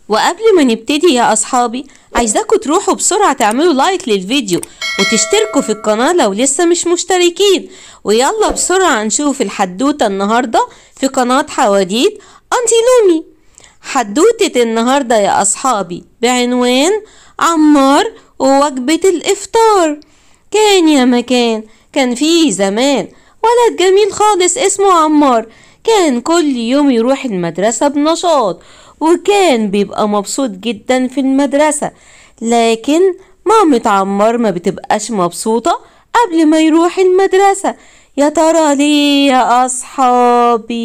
وقبل ما نبتدي يا أصحابي، عايزاكم تروحوا بسرعة تعملوا لايك للفيديو وتشتركوا في القناة لو لسه مش مشتركين. ويلا بسرعة نشوف الحدوتة النهاردة في قناة حواديت أنتي لومي. حدوتة النهاردة يا أصحابي بعنوان عمار ووجبة الإفطار. كان يا مكان، كان فيه زمان ولد جميل خالص اسمه عمار. كان كل يوم يروح المدرسة بنشاط، وكان بيبقى مبسوط جدا في المدرسة. لكن مامة عمار ما بتبقاش مبسوطة قبل ما يروح المدرسة. يا ترى ليه يا أصحابي؟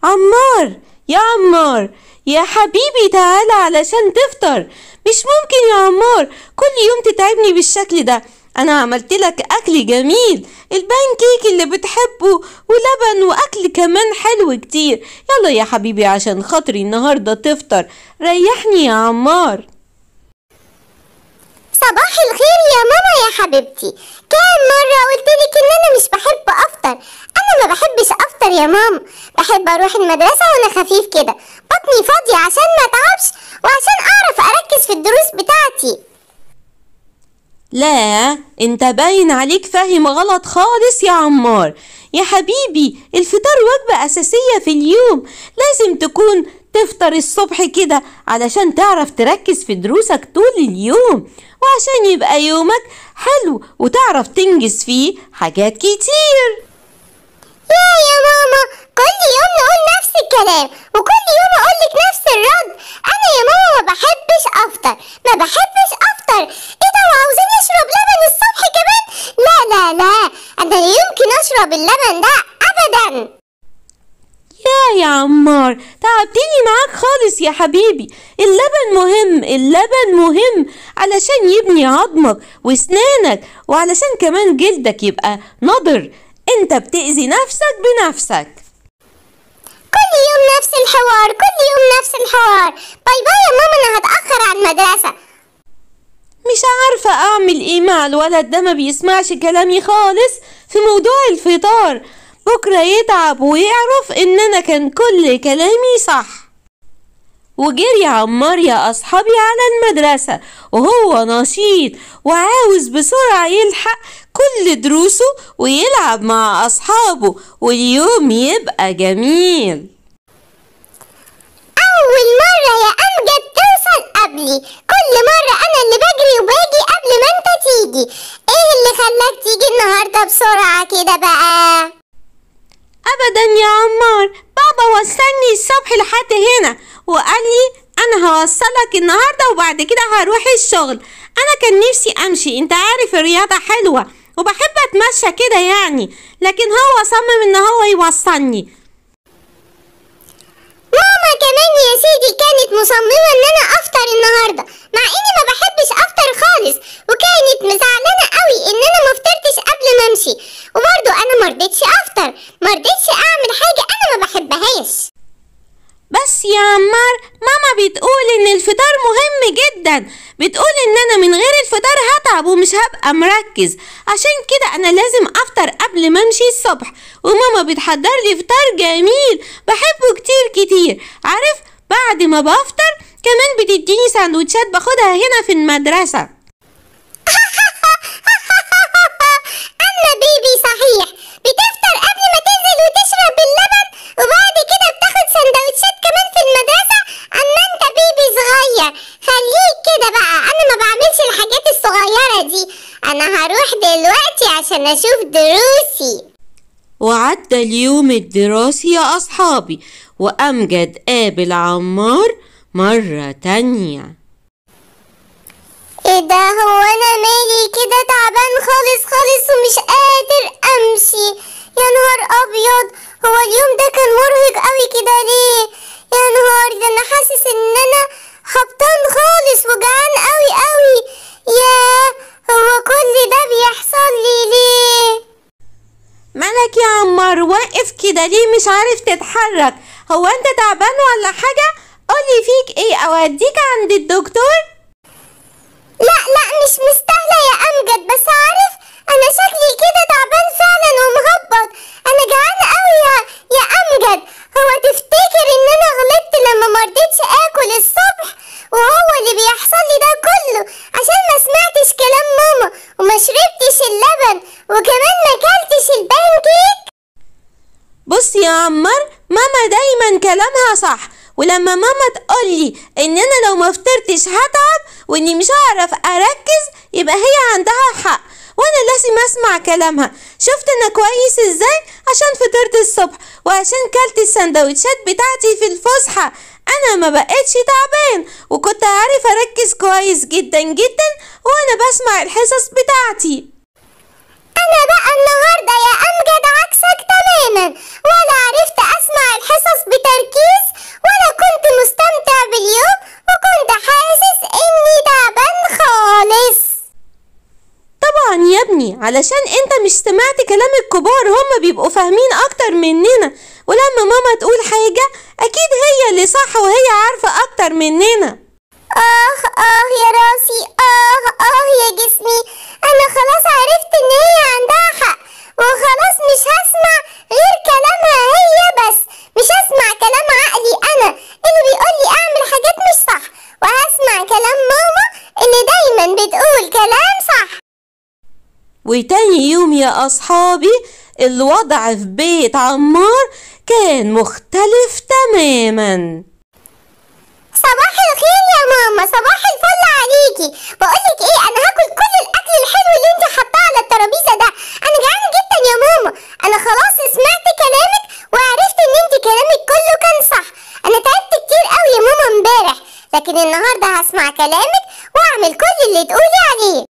عمار يا عمار يا حبيبي، تعالى علشان تفطر. مش ممكن يا عمار كل يوم تتعبني بالشكل ده. انا عملت لك اكل جميل، البانكيك اللي بتحبه ولبن واكل كمان حلو كتير. يلا يا حبيبي عشان خاطري النهارده تفطر، ريحني يا عمار. صباح الخير يا ماما يا حبيبتي. كام مرة قلتلك ان انا مش بحب افطر. انا ما بحبش افطر يا ماما، بحب اروح المدرسة وانا خفيف كده، بطني فاضية عشان ما اتعبش وعشان اعرف اركز في الدروس بتاعتي. لا، انت باين عليك فاهم غلط خالص يا عمار. يا حبيبي الفطار وجبة اساسية في اليوم، لازم تكون تفطر الصبح كده علشان تعرف تركز في دروسك طول اليوم، وعشان يبقى يومك حلو وتعرف تنجز فيه حاجات كتير. يا ماما كل يوم نقول نفس الكلام وكل يوم اقولك نفس الرد. انا يا ماما ما بحبش افطر، ما بحبش افطر. ايه ده، وعاوزين اشرب لبن الصبح كمان؟ لا لا لا، انا لا يمكن اشرب اللبن ده ابدا. يا عمار تعبتني معاك خالص يا حبيبي. اللبن مهم، اللبن مهم علشان يبني عظمك واسنانك، وعلشان كمان جلدك يبقى نضر. انت بتأذي نفسك بنفسك. كل يوم نفس الحوار، كل يوم نفس الحوار. باي باي يا ماما، انا هتأخر على المدرسة. مش عارفة اعمل ايه مع الولد ده، ما بيسمعش كلامي خالص في موضوع الفطار. بكرة يتعب ويعرف ان انا كان كل كلامي صح. وجري عمار يا أصحابي على المدرسة وهو نشيط وعاوز بسرعة يلحق كل دروسه ويلعب مع أصحابه واليوم يبقى جميل. أول مرة يا أمجد توصل قبلي، كل مرة أنا اللي بجري وباجي قبل ما أنت تيجي. إيه اللي خلاك تيجي النهاردة بسرعة كده بقى؟ أبدا يا عمار، بابا وصلني الصبح لحد هنا وقال لي أنا هوصلك النهاردة وبعد كده هروح الشغل. أنا كان نفسي أمشي، أنت عارف الرياضة حلوة وبحب أتمشى كده يعني، لكن هو صمم إن هو يوصلني. ماما كمان يا سيدي كانت مصممة إن أنا أفطر النهاردة، مع إني ما بحبش أفطر خالص، وكانت مزعلانة قوي إن أنا ما فطرتش قبل ما أمشي، وبرضه أنا مرضتش أفطر، مرضتش أعمل حاجة أنا ما بحبهاش. بس يا عمار ماما بتقول ان الفطار مهم جدا، بتقول ان انا من غير الفطار هتعب ومش هبقى مركز، عشان كده انا لازم افطر قبل ما امشي الصبح. وماما بتحضر لي فطار جميل بحبه كتير كتير. عارف، بعد ما بفطر كمان بتديني سندوتشات باخدها هنا في المدرسة. أما بيبي صحيح، بتفطر قبل ما تنزل وتشرب اللبن وبعد كده بتاخد سندوتشات كمان في المدرسة. أما أنت بيبي صغير، خليك كده بقى، أنا ما بعملش الحاجات الصغيرة دي. أنا هروح دلوقتي عشان أشوف دروسي. وعدى اليوم الدراسي يا أصحابي، وأمجد قابل عمار مرة تانية. ايه ده، هو انا مالي كده تعبان خالص خالص ومش قادر امشي؟ يا نهار ابيض، هو اليوم ده كان مرهق قوي كده ليه؟ يا نهار، ده انا حاسس ان انا هبطان خالص وجعان قوي قوي. ياه، هو كل ده بيحصل لي ليه؟ مالك يا عمار واقف كده ليه مش عارف تتحرك؟ هو انت تعبان ولا حاجة؟ قولي فيك ايه، اوديك عند الدكتور؟ لا مش مستاهلة يا أمجد، بس عارف أنا شكلي كده تعبان فعلا ومهبط. أنا جعان قوي يا أمجد. هو تفتكر إن أنا غلطت كلامها صح، ولما ماما تقولي ان انا لو ما فطرتش هتعب واني مش هعرف اركز يبقى هي عندها حق، وانا لازم اسمع كلامها. شفت انا كويس ازاي؟ عشان فطرت الصبح وعشان كلت السندوتشات بتاعتي في الفسحة انا ما بقتش تعبان، وكنت عارف اركز كويس جدا جدا وانا بسمع الحصص بتاعتي. انا بقى النهارده يا امجد عكسك تماما، ولا عرفت اسمع الحصص بتركيز ولا كنت مستمتع باليوم، وكنت حاسس اني تعبان خالص. طبعا يا ابني علشان انت مش سمعت كلام الكبار، هما بيبقوا فاهمين اكتر مننا، ولما ماما تقول حاجة اكيد هي اللي صح وهي عارفة اكتر مننا. يا راسي، يا جسمي، انا خلاص عرفت ان هي عندها حق، وخلاص مش هسمع غير كلامها هي بس، مش هسمع كلام عقلي انا اللي بيقولي اعمل حاجات مش صح، وهسمع كلام ماما اللي دايما بتقول كلام صح. وتاني يوم يا أصحابي الوضع في بيت عمار كان مختلف تماما. صباح الخير يا ماما، صباح الفل عليكي. بقولك ايه، انا هاكل كل الاكل الحلو اللي انت حطاه على الترابيزه ده، انا جعانه جدا يا ماما. انا خلاص سمعت كلامك وعرفت ان انت كلامك كله كان صح. انا تعبت كتير قوي يا ماما امبارح، لكن النهارده هسمع كلامك واعمل كل اللي تقولي عليه.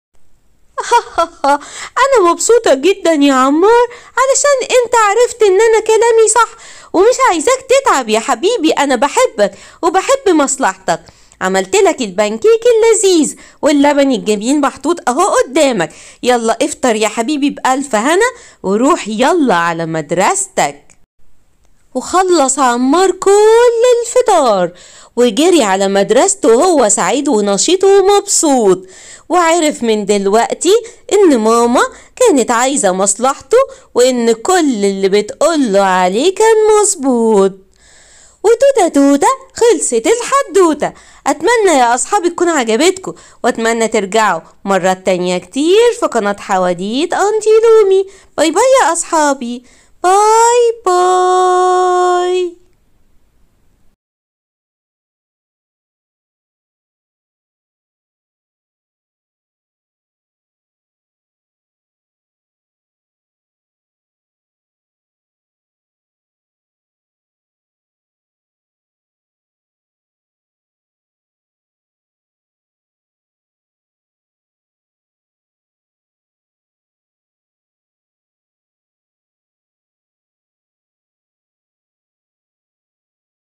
أنا مبسوطة جدا يا عمار علشان أنت عرفت إن أنا كلامي صح، ومش عايزاك تتعب يا حبيبي، أنا بحبك وبحب مصلحتك. عملت لك البانكيك اللذيذ واللبن الجميل محطوط أهو قدامك، يلا افطر يا حبيبي بألف هنا وروح يلا على مدرستك. وخلص عمار كل الفطار وجري على مدرسته وهو سعيد ونشيط ومبسوط، وعرف من دلوقتي ان ماما كانت عايزة مصلحته وان كل اللي بتقوله عليه كان مظبوط. وتوتة توتة خلصت الحدوتة. اتمنى يا اصحابي تكون عجبتكم، واتمنى ترجعوا مرات تانية كتير في قناة حواديت انتي لومي. باي باي يا اصحابي، باي باي.